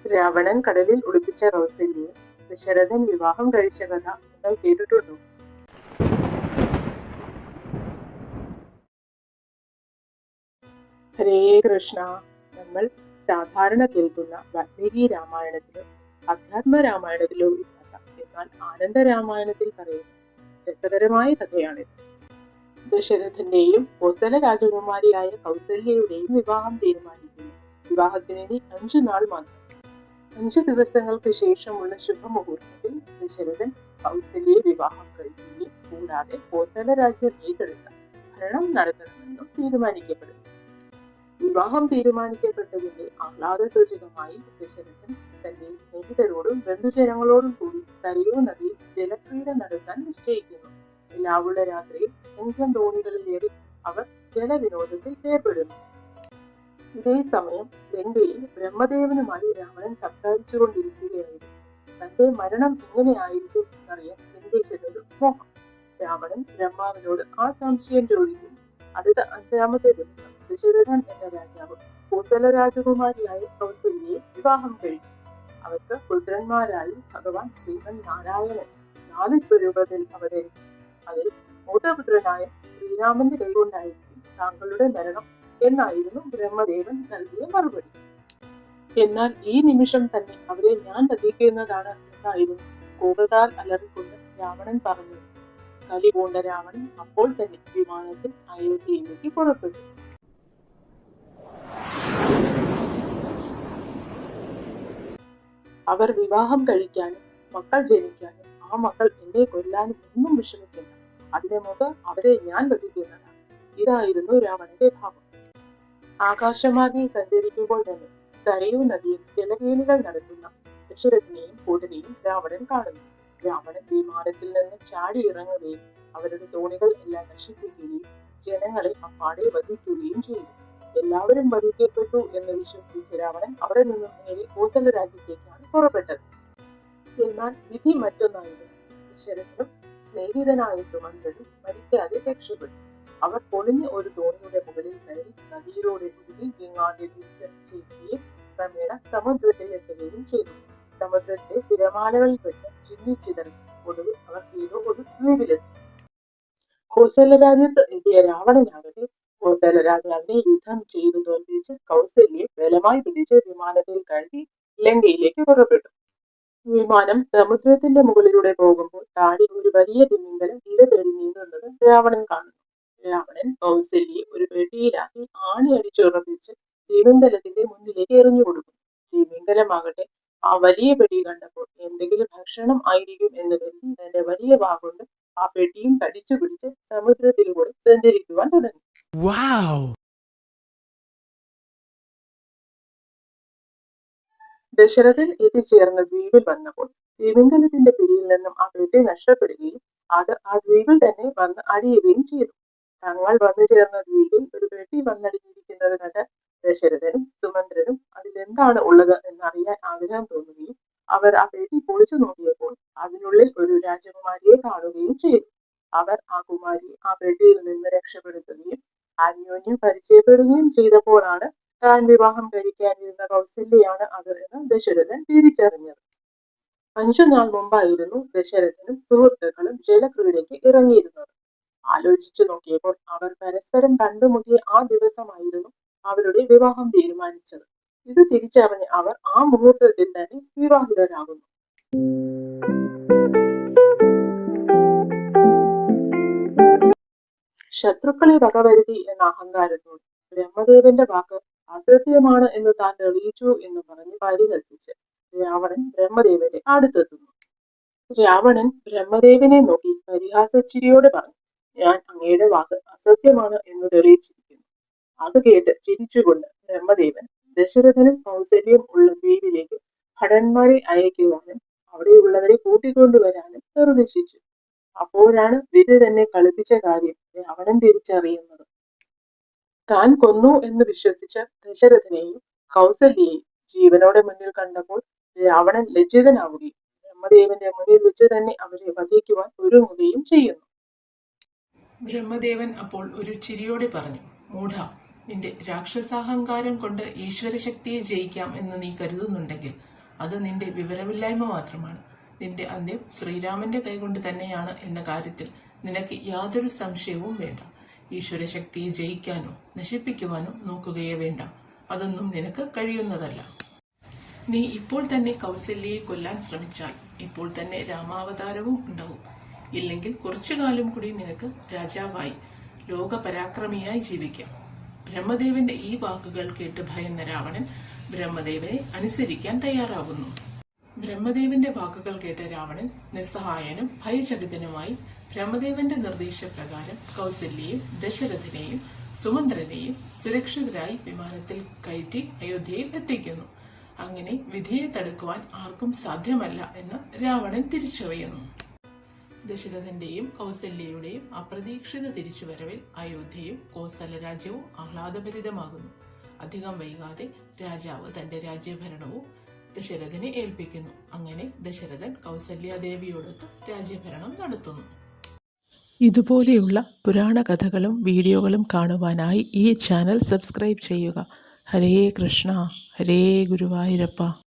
രാവണൻ കടലിൽ ഒളിപ്പിച്ച കൗസല്യയെ ദശരഥൻ വിവാഹം കഴിച്ച കഥ നിങ്ങൾ കേട്ടിട്ടുണ്ടോ? ഹരേ കൃഷ്ണ. നമ്മൾ സാധാരണ കേൾക്കുന്ന വാൽമീകി രാമായണത്തിലോ അധ്യാത്മ രാമായണത്തിലോ ഇല്ലാത്ത, എന്നാൽ ആനന്ദ രാമായണത്തിൽ പറയുന്ന രസകരമായ കഥയാണിത്. ദശരഥന്റെയും കോസല രാജകുമാരിയായ കൗസല്യയുടെയും വിവാഹം തീരുമാനിക്കുന്നു. വിവാഹത്തിന് ഇനി 5 നാൾ മാത്രം. 5 ദിവസങ്ങൾക്ക് ശേഷമുള്ള ശുഭമുഹൂർത്തത്തിൽ ദശരഥൻ കൗസല്യയെ വിവാഹം കഴിക്കുകയും കൂടാതെ കോസല രാജ്യം ഏറ്റെടുത്ത ഭരണം നടത്തണമെന്നും തീരുമാനിക്കപ്പെടുന്നു. വിവാഹം തീരുമാനിക്കപ്പെട്ടതിന്റെ ആഹ്ലാദ സൂചകമായി ദശരഥൻ തന്റെ സ്നേഹിതരോടും ബന്ധുജനങ്ങളോടും കൂടി സരയൂ നദിയിൽ ജലക്രീഡ നടത്താൻ നിശ്ചയിക്കുന്നു. എല്ലാവുള്ള രാത്രിയിൽ സംഖ്യം തോണികളിലേറി അവർ ജലവിനോദത്തിൽ ഏർപ്പെടുന്നു. ഇതേ സമയം ലങ്കയിൽ ബ്രഹ്മദേവനുമായി രാവണൻ സംസാരിച്ചുകൊണ്ടിരിക്കുകയായിരുന്നു. തന്റെ മരണം എങ്ങനെയായിരിക്കും എന്നറിയാൻ ലങ്കേശ്വരനൊരു മോഹം. രാവണൻ ബ്രഹ്മാവിനോട് ആ സംശയം ചോദിക്കുന്നു. അടുത്ത 5-ാമത്തെ ദിവസം ദശരഥൻ എന്ന രാജാവ് കോസല രാജകുമാരിയായ കൗസല്യയെ വിവാഹം കഴിക്കും. അവർക്ക് പുത്രന്മാരായി ഭഗവാൻ ശ്രീമൻ നാരായണൻ 4 സ്വരൂപത്തിൽ അവതരിക്കും. അതിൽ മൂത്തപുത്രനായ ശ്രീരാമന്റെ കൈകൊണ്ടായിരിക്കും താങ്കളുടെ മരണം എന്നായിരുന്നു ബ്രഹ്മദേവൻ നൽകിയ മറുപടി. എന്നാൽ ഈ നിമിഷം തന്നെ അവരെ ഞാൻ വധിക്കുന്നതാണ് എന്നായിരുന്നു കോപത്താൽ അലറിക്കൊണ്ട് രാവണൻ പറഞ്ഞത്. കലി പൂണ്ട രാവണൻ അപ്പോൾ തന്നെ വിമാനത്തിൽ അയോധ്യയിലേക്ക് പുറപ്പെട്ടു. അവർ വിവാഹം കഴിക്കാനും മക്കൾ ജനിക്കാനും ആ മക്കൾ എന്നെ കൊല്ലാനും ഒന്നും വിഷമിക്കില്ല. അതിനു മുമ്പ് അവരെ ഞാൻ വധിക്കുന്നതാണ്. ഇതായിരുന്നു രാവണന്റെ ഭാവം. ആകാശമാർഗെ സഞ്ചരിക്കുമ്പോൾ തന്നെ സരയൂ നദിയിൽ ജലകേളികൾ നടത്തുന്ന ദശരഥനെയും കൂട്ടരെയും രാവണൻ കാണുന്നു. രാവണൻ വിമാനത്തിൽ നിന്ന് ചാടി ഇറങ്ങുകയും അവരുടെ തോണികൾ എല്ലാം നശിപ്പിക്കുകയും ജനങ്ങളെ അപ്പാടെ വധിക്കുകയും ചെയ്തു. എല്ലാവരും വധിക്കപ്പെട്ടു എന്ന് വിശ്വസിച്ച രാവണൻ അവിടെ നിന്നും നേരെ കോസല രാജ്യത്തേക്കാണ് പുറപ്പെട്ടത്. എന്നാൽ വിധി മറ്റൊന്നായിരുന്നു. ദശരഥനും സ്നേഹിതനായ സുമന്ത്രനും മരിക്കാതെ രക്ഷപ്പെട്ടു. അവർ പൊളിഞ്ഞ ഒരു തോണിയുടെ മുകളിൽ കയറി നദിയിലൂടെ ഒഴുകി ഗംഗാതെ തിരിച്ചെത്തുകയും ക്രമേണ സമുദ്രത്തിൽ എത്തുകയും ചെയ്തു. സമുദ്രത്തെ തിരമാലകളിൽപ്പെട്ട് ചിന്നിച്ചിതറി ഒടുവിൽ അവർ ഏതോ ഒരു ദ്വീപിലെത്തി. കോസല രാജ്യത്ത് എത്തിയ രാവണനാകട്ടെ കോസല രാജാവിനെ യുദ്ധം ചെയ്തു തോൽപ്പിച്ച് കൗസല്യെ ബലമായി പിടിച്ച് വിമാനത്തിൽ കയറ്റി ലങ്കയിലേക്ക് പുറപ്പെട്ടു. വിമാനം സമുദ്രത്തിന്റെ മുകളിലൂടെ പോകുമ്പോൾ താഴെ ഒരു വലിയ തിമിംഗലം ഇര തേടി നീങ്ങുന്നത് രാവണൻ കാണുന്നു. രാവണൻ കൗസല്യെ ഒരു പെട്ടിയിലാക്കി ആണി അടിച്ചുറപ്പിച്ച് തിമിംഗലത്തിന്റെ മുന്നിലേക്ക് എറിഞ്ഞു കൊടുക്കും. തിമിംഗലമാകട്ടെ ആ വലിയ പെട്ടി കണ്ടപ്പോൾ എന്തെങ്കിലും ഭക്ഷണം ആയിരിക്കും എന്ന് കരുതി തന്റെ വലിയ വാഗൊണ്ട് ആ പെട്ടിയും കടിച്ചു പിടിച്ച് സമുദ്രത്തിലൂടെ സഞ്ചരിക്കുവാൻ തുടങ്ങി. ദശരഥൻ എത്തിച്ചേർന്ന ദ്വീപിൽ വന്നപ്പോൾ തിമിംഗലത്തിന്റെ പിടിയിൽ നിന്നും ആ പെട്ടി നഷ്ടപ്പെടുകയും അത് ആ ദ്വീപിൽ തന്നെ വന്ന് അടിയുകയും ചെയ്തു. തങ്ങൾ വന്നു ചേർന്ന ദ്വീപിൽ ഒരു പെട്ടി വന്നടിഞ്ഞിരിക്കുന്നത് കണ്ട് ദശരഥനും സുമന്ത്രനും അതിലെന്താണ് ഉള്ളത് എന്നറിയാൻ ആഗ്രഹം തോന്നുകയും അവർ ആ പെട്ടി പൊളിച്ചു നോക്കിയപ്പോൾ അതിനുള്ളിൽ ഒരു രാജകുമാരിയെ കാണുകയും ചെയ്തു. അവർ ആ കുമാരിയെ ആ പെട്ടിയിൽ നിന്ന് രക്ഷപ്പെടുത്തുകയും അന്യോന്യം പരിചയപ്പെടുകയും ചെയ്തപ്പോഴാണ് താൻ വിവാഹം കഴിക്കാനിരുന്ന കൗസല്യയാണ് അത് എന്ന് ദശരഥൻ തിരിച്ചറിഞ്ഞത്. 5 നാൾ മുമ്പായിരുന്നു ദശരഥനും സുഹൃത്തുക്കളും ജലക്രീഡയ്ക്ക് ഇറങ്ങിയിരുന്നത്. ആലോചിച്ചു നോക്കിയപ്പോൾ അവർ പരസ്പരം കണ്ടുമുട്ടിയ ആ ദിവസമായിരുന്നു അവരുടെ വിവാഹം തീരുമാനിച്ചത്. ഇത് തിരിച്ചറിഞ്ഞ് അവർ ആ മുഹൂർത്തത്തിൽ തന്നെ വിവാഹിതരാകുന്നു. ശത്രുക്കളെ വകവരുത്തി എന്ന അഹങ്കാരത്തോട് ബ്രഹ്മദേവന്റെ വാക്ക് അസത്യമാണ് എന്ന് താൻ തെളിയിച്ചു എന്ന് പറഞ്ഞ് പരിഹസിച്ച് രാവണൻ ബ്രഹ്മദേവന്റെ അടുത്തെത്തുന്നു. രാവണൻ ബ്രഹ്മദേവനെ നോക്കി പരിഹാസച്ചിരിയോട് പറഞ്ഞു, ഞാൻ അങ്ങയുടെ വാക്ക് അസത്യമാണ് എന്ന് തെളിയിച്ചിരിക്കുന്നു. അത് കേട്ട് ചിരിച്ചുകൊണ്ട് ബ്രഹ്മദേവൻ ദശരഥനും കൗസല്യം ഉള്ള ദ്വീപിലേക്ക് ഭടന്മാരെ അയക്കുവാനും അവിടെയുള്ളവരെ കൂട്ടിക്കൊണ്ടുവരാനും നിർദ്ദേശിച്ചു. അപ്പോഴാണ് വിധി തന്നെ കളിപ്പിച്ച കാര്യം രാവണൻ തിരിച്ചറിയുന്നത്. താൻ കൊന്നു എന്ന് വിശ്വസിച്ച ദശരഥനെയും കൗസല്യയെയും ജീവനോടെ മുന്നിൽ കണ്ടപ്പോൾ രാവണൻ ലജ്ജിതനാവുകയും ബ്രഹ്മദേവന്റെ മുന്നിൽ വെച്ച് തന്നെ അവരെ വധിക്കുവാൻ ഒരുങ്ങുകയും ചെയ്യുന്നു. ബ്രഹ്മദേവൻ അപ്പോൾ ഒരു ചിരിയോടെ പറഞ്ഞു, മൂഢ, നിന്റെ രാക്ഷസാഹങ്കാരം കൊണ്ട് ഈശ്വരശക്തിയെ ജയിക്കാം എന്ന് നീ കരുതുന്നുണ്ടെങ്കിൽ അത് നിന്റെ വിവരമില്ലായ്മ മാത്രമാണ്. നിന്റെ അന്ത്യം ശ്രീരാമന്റെ കൈകൊണ്ട് തന്നെയാണ് എന്ന കാര്യത്തിൽ നിനക്ക് യാതൊരു സംശയവും വേണ്ട. ഈശ്വരശക്തിയെ ജയിക്കാനോ നശിപ്പിക്കുവാനോ നോക്കുകയേ വേണ്ട. അതൊന്നും നിനക്ക് കഴിയുന്നതല്ല. നീ ഇപ്പോൾ തന്നെ കൗസല്യയെ കൊല്ലാൻ ശ്രമിച്ചാൽ ഇപ്പോൾ തന്നെ രാമാവതാരവും ഉണ്ടാവും. ഇല്ലെങ്കിൽ കുറച്ചു കാലം കൂടി നിനക്ക് രാജാവായി ലോകപരാക്രമിയായി ജീവിക്കാം. ബ്രഹ്മദേവന്റെ ഈ വാക്കുകൾ കേട്ട് ഭയന്ന രാവണൻ ബ്രഹ്മദേവനെ അനുസരിക്കാൻ തയ്യാറാവുന്നു. ബ്രഹ്മദേവന്റെ വാക്കുകൾ കേട്ട രാവണൻ നിസ്സഹായനും ഭയചകിതനുമായി ബ്രഹ്മദേവന്റെ നിർദ്ദേശപ്രകാരം കൗസല്യയും ദശരഥനെയും സുമന്ത്രനെയും സുരക്ഷിതരായി വിമാനത്തിൽ കയറ്റി അയോധ്യയിൽ എത്തിക്കുന്നു. അങ്ങനെ വിധിയെ തടുക്കുവാൻ ആർക്കും സാധ്യമല്ല എന്ന് രാവണൻ തിരിച്ചറിയുന്നു. ദശരഥന്റെയും കൗസല്യയുടെയും അപ്രതീക്ഷിത തിരിച്ചുവരവിൽ അയോധ്യയും കോസല രാജ്യവും ആഹ്ലാദഭരിതമാകുന്നു. അധികം വൈകാതെ രാജാവ് തന്റെ രാജ്യഭരണവും ദശരഥനെ ഏൽപ്പിക്കുന്നു. അങ്ങനെ ദശരഥൻ കൗസല്യാദേവിയോടൊത്ത് രാജ്യഭരണം നടത്തുന്നു. ഇതുപോലെയുള്ള പുരാണ കഥകളും വീഡിയോകളും കാണുവാനായി ഈ ചാനൽ സബ്സ്ക്രൈബ് ചെയ്യുക. ഹരേ കൃഷ്ണ, ഹരേ ഗുരുവായൂരപ്പ.